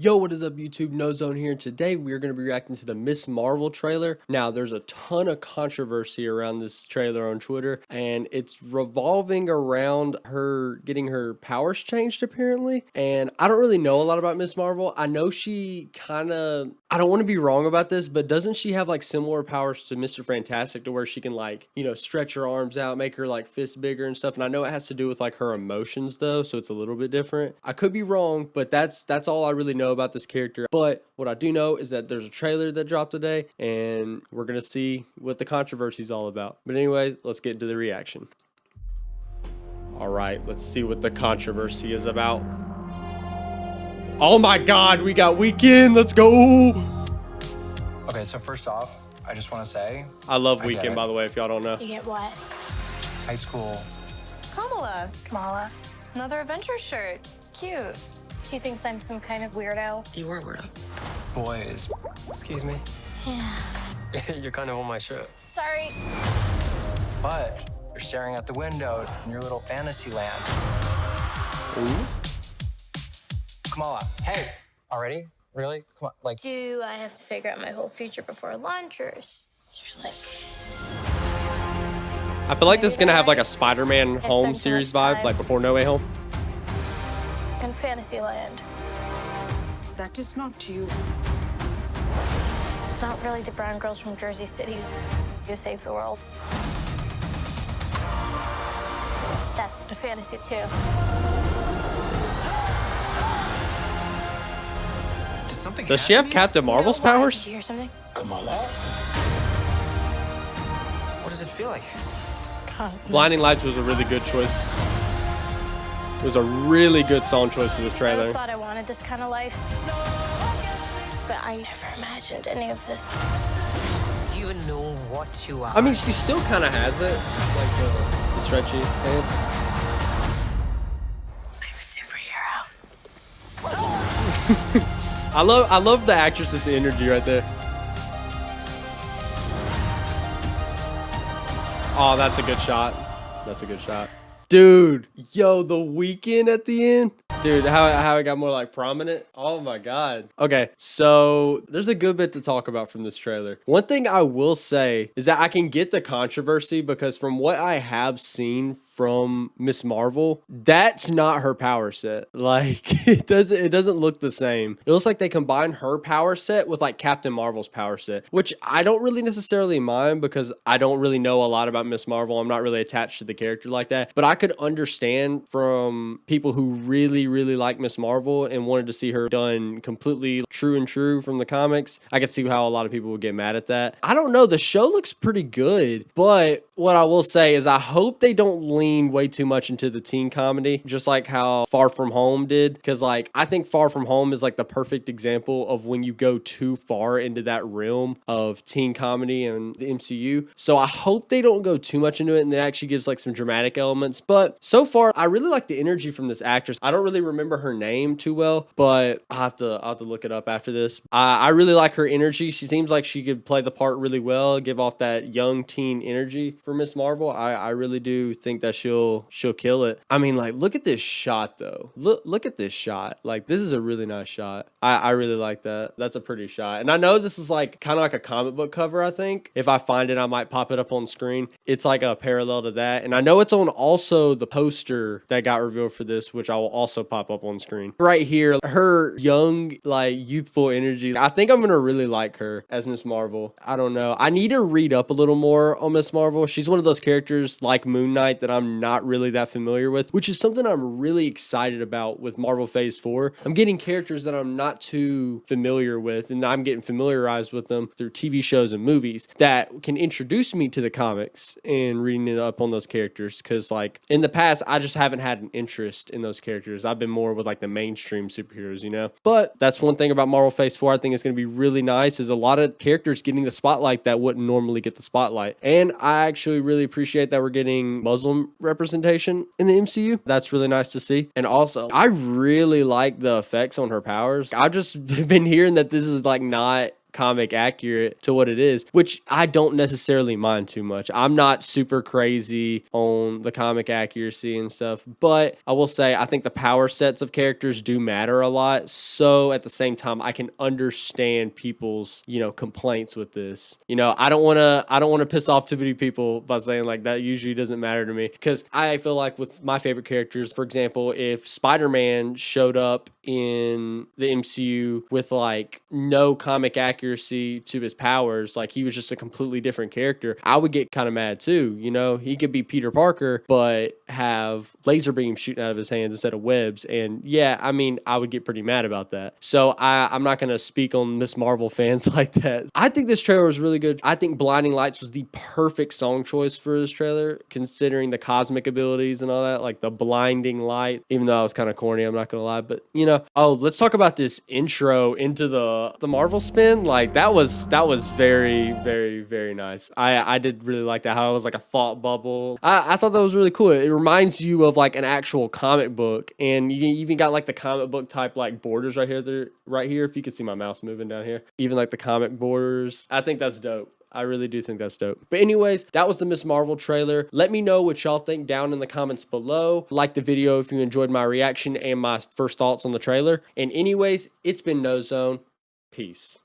Yo, what is up YouTube? Noezone here, and today we are going to be reacting to the Miss Marvel trailer. Now, there's a ton of controversy around this trailer on Twitter, and it's revolving around her getting her powers changed, apparently. And I don't really know a lot about Miss Marvel. I know she kind of, I don't want to be wrong about this, but doesn't she have like similar powers to Mr. Fantastic to where she can like, stretch her arms out, make her like fists bigger and stuff? And I know it has to do with like her emotions though, so it's a little bit different. I could be wrong, but that's all I really know about this character. But what I do know is that there's a trailer that dropped today, and we're gonna see what the controversy is all about. But anyway, let's get into the reaction. All right, let's see what the controversy is about. Oh my God, we got Weekend. Let's go. Okay, so first off, I just want to say I love Weekend, by the way, if y'all don't know. You get what? high school. Kamala. Another adventure shirt. Cute. She thinks I'm some kind of weirdo. You were a weirdo. Boys. Excuse me. Yeah. You're kind of on my shirt. Sorry. But you're staring out the window in your little fantasy land. Ooh. Kamala, hey. Already? Really? Come on, like... Do I have to figure out my whole future before lunch, or is there like... I feel like this is gonna have like a Spider-Man Home series vibe, like before No Way Home. in Fantasyland? That is not you. It's not really the brown girls from Jersey City who save the world. That's a fantasy too. Does she have Captain Marvel's powers? Did you hear something? Kamala? What does it feel like? Blinding Lights was a really good choice. It was a really good song choice for this I trailer. always thought I wanted this kind of life, but I never imagined any of this. Do you know what you are? I mean, she still kind of has it, like the stretchy hand. I'm a superhero. I love the actress's energy right there. Oh, that's a good shot. That's a good shot. Dude, yo, the Weekend at the end. Dude, how it got more like prominent. Oh my God. Okay, so there's a good bit to talk about from this trailer. One thing I will say is that I can get the controversy because from what I have seen from Miss Marvel, that's not her power set. Like it doesn't look the same. It looks like they combined her power set with like Captain Marvel's power set, which I don't really necessarily mind because I don't really know a lot about Miss Marvel. I'm not really attached to the character like that, but I could understand from people who really like Miss Marvel and wanted to see her done completely true from the comics. I could see how a lot of people would get mad at that. I don't know. The show looks pretty good, but what I will say is I hope they don't lean way too much into the teen comedy, just like how Far From Home did. Because like I think Far From Home is like the perfect example of when you go too far into that realm of teen comedy and the MCU. So I hope they don't go too much into it and it actually gives like some dramatic elements. But so far, I really like the energy from this actress. I don't really remember her name too well, but I'll have to look it up after this. I really like her energy. She seems like she could play the part really well, give off that young teen energy for Miss Marvel. I really do think that she'll kill it. I mean, like, look at this shot though. Look at this shot. Like, this is a really nice shot. I really like that. That's a pretty shot. And I know this is like kind of like a comic book cover, I think. If I find it, I might pop it up on screen. It's like a parallel to that. And I know it's on also the poster that got revealed for this, which I will also pop up on screen. Right here, her young, like, youthful energy. I think I'm gonna really like her as Miss Marvel. I don't know. I need to read up a little more on Miss Marvel. She's one of those characters like Moon Knight that I'm not really that familiar with, which is something I'm really excited about with Marvel Phase 4. I'm getting characters that I'm not too familiar with, and I'm getting familiarized with them through TV shows and movies that can introduce me to the comics and reading it up on those characters. Because like in the past, I just haven't had an interest in those characters. I've been more with like the mainstream superheroes, you know? But that's one thing about Marvel Phase 4 I think is going to be really nice is a lot of characters getting the spotlight that wouldn't normally get the spotlight. And I actually really appreciate that we're getting Muslim representation in the MCU. That's really nice to see. And also, I really like the effects on her powers. I've just been hearing that this is like not comic accurate to what it is, which I don't necessarily mind too much. I'm not super crazy on the comic accuracy and stuff, but I will say I think the power sets of characters do matter a lot. So at the same time, I can understand people's, complaints with this. I don't want to piss off too many people by saying like that usually doesn't matter to me, because I feel like with my favorite characters, for example, if Spider-Man showed up in the MCU with like no comic accuracy to his powers, like he was just a completely different character, I would get kind of mad too. He could be Peter Parker but have laser beams shooting out of his hands instead of webs, and I would get pretty mad about that. So I'm not gonna speak on Miss Marvel fans like that. I think this trailer was really good. I think Blinding Lights was the perfect song choice for this trailer, considering the cosmic abilities and all that, like the blinding light, even though I was kind of corny, I'm not gonna lie. But let's talk about this intro into the Marvel spin. Like that was very, very, very nice. I did really like that, how it was like a thought bubble. I thought that was really cool. It reminds you of like an actual comic book, and you even got like the comic book type like borders right here, if you can see my mouse moving down here, even like the comic borders. I think that's dope. I really do think that's dope. But anyways, that was the Miss Marvel trailer. Let me know what y'all think down in the comments below. Like the video if you enjoyed my reaction and my first thoughts on the trailer. And anyways, it's been Noezone. Peace.